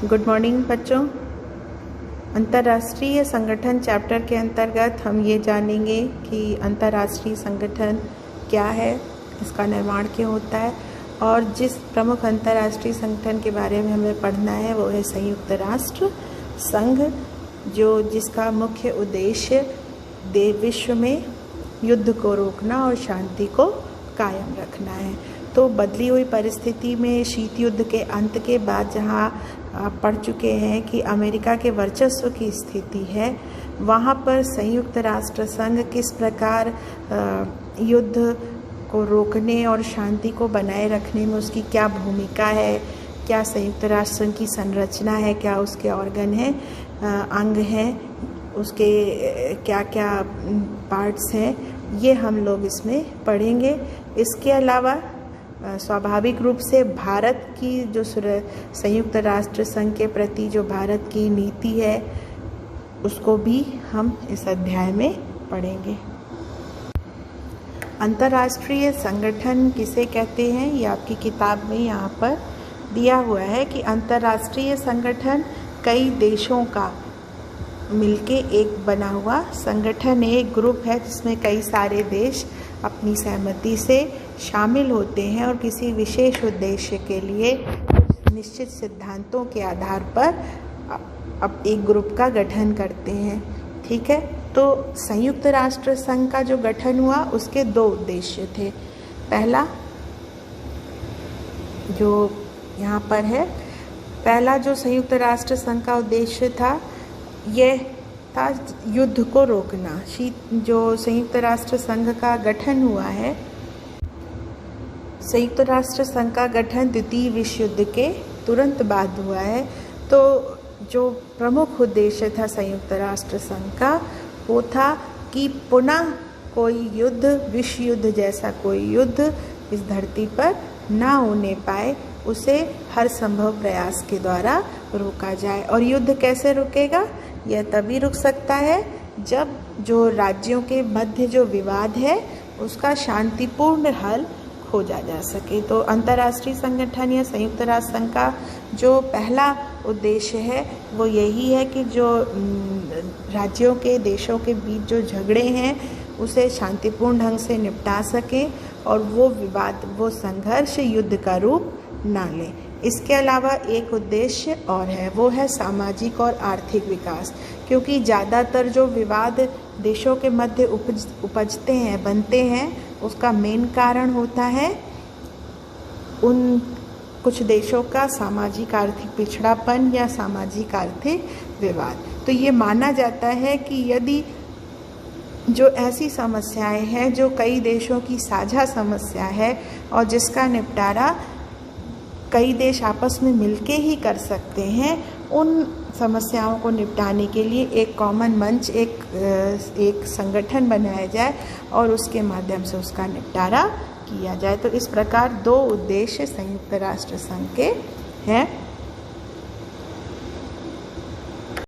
Good morning बच्चों। अंतर्राष्ट्रीय संगठन चैप्टर के अंतर्गत हम ये जानेंगे कि अंतर्राष्ट्रीय संगठन क्या है, इसका निर्माण क्यों होता है और जिस प्रमुख अंतर्राष्ट्रीय संगठन के बारे में हमें पढ़ना है वो है संयुक्त राष्ट्र संघ, जिसका मुख्य उद्देश्य विश्व में युद्ध को रोकना और शांति को कायम रखना है। तो बदली हुई परिस्थिति में शीत युद्ध के अंत के बाद जहां आप पढ़ चुके हैं कि अमेरिका के वर्चस्व की स्थिति है, वहां पर संयुक्त राष्ट्र संघ किस प्रकार युद्ध को रोकने और शांति को बनाए रखने में उसकी क्या भूमिका है, क्या संयुक्त राष्ट्र संघ की संरचना है, क्या उसके ऑर्गन हैं, अंग हैं, उसके क्या क्या पार्ट्स हैं, ये हम लोग इसमें पढ़ेंगे। इसके अलावा स्वाभाविक रूप से भारत की जो संयुक्त राष्ट्र संघ के प्रति जो भारत की नीति है उसको भी हम इस अध्याय में पढ़ेंगे। अंतर्राष्ट्रीय संगठन किसे कहते हैं, ये आपकी किताब में यहाँ पर दिया हुआ है कि अंतर्राष्ट्रीय संगठन कई देशों का मिलके एक बना हुआ संगठन है, एक ग्रुप है जिसमें कई सारे देश अपनी सहमति से शामिल होते हैं और किसी विशेष उद्देश्य के लिए कुछ निश्चित सिद्धांतों के आधार पर अब एक ग्रुप का गठन करते हैं। ठीक है, तो संयुक्त राष्ट्र संघ का जो गठन हुआ उसके दो उद्देश्य थे। पहला जो यहाँ पर है, पहला जो संयुक्त राष्ट्र संघ का उद्देश्य था यह था युद्ध को रोकना। जो संयुक्त राष्ट्र संघ का गठन हुआ है, संयुक्त राष्ट्र संघ का गठन द्वितीय विश्व युद्ध के तुरंत बाद हुआ है। तो जो प्रमुख उद्देश्य था संयुक्त राष्ट्र संघ का वो था कि पुनः कोई युद्ध, विश्व युद्ध जैसा कोई युद्ध इस धरती पर ना होने पाए, उसे हर संभव प्रयास के द्वारा रोका जाए। और युद्ध कैसे रुकेगा? यह तभी रुक सकता है जब जो राज्यों के मध्य जो विवाद है उसका शांतिपूर्ण हल खोजा जा सके। तो अंतर्राष्ट्रीय संगठन या संयुक्त राष्ट्र संघ का जो पहला उद्देश्य है वो यही है कि जो राज्यों के, देशों के बीच जो झगड़े हैं उसे शांतिपूर्ण ढंग से निपटा सके और वो विवाद, वो संघर्ष युद्ध का रूप ना ले। इसके अलावा एक उद्देश्य और है, वो है सामाजिक और आर्थिक विकास, क्योंकि ज़्यादातर जो विवाद देशों के मध्य उपजते हैं, बनते हैं, उसका मेन कारण होता है उन कुछ देशों का सामाजिक आर्थिक पिछड़ापन या सामाजिक आर्थिक विवाद। तो ये माना जाता है कि यदि जो ऐसी समस्याएं हैं जो कई देशों की साझा समस्या है और जिसका निपटारा कई देश आपस में मिलके ही कर सकते हैं, उन समस्याओं को निपटाने के लिए एक कॉमन मंच, एक संगठन बनाया जाए और उसके माध्यम से उसका निपटारा किया जाए। तो इस प्रकार दो उद्देश्य संयुक्त राष्ट्र संघ के हैं।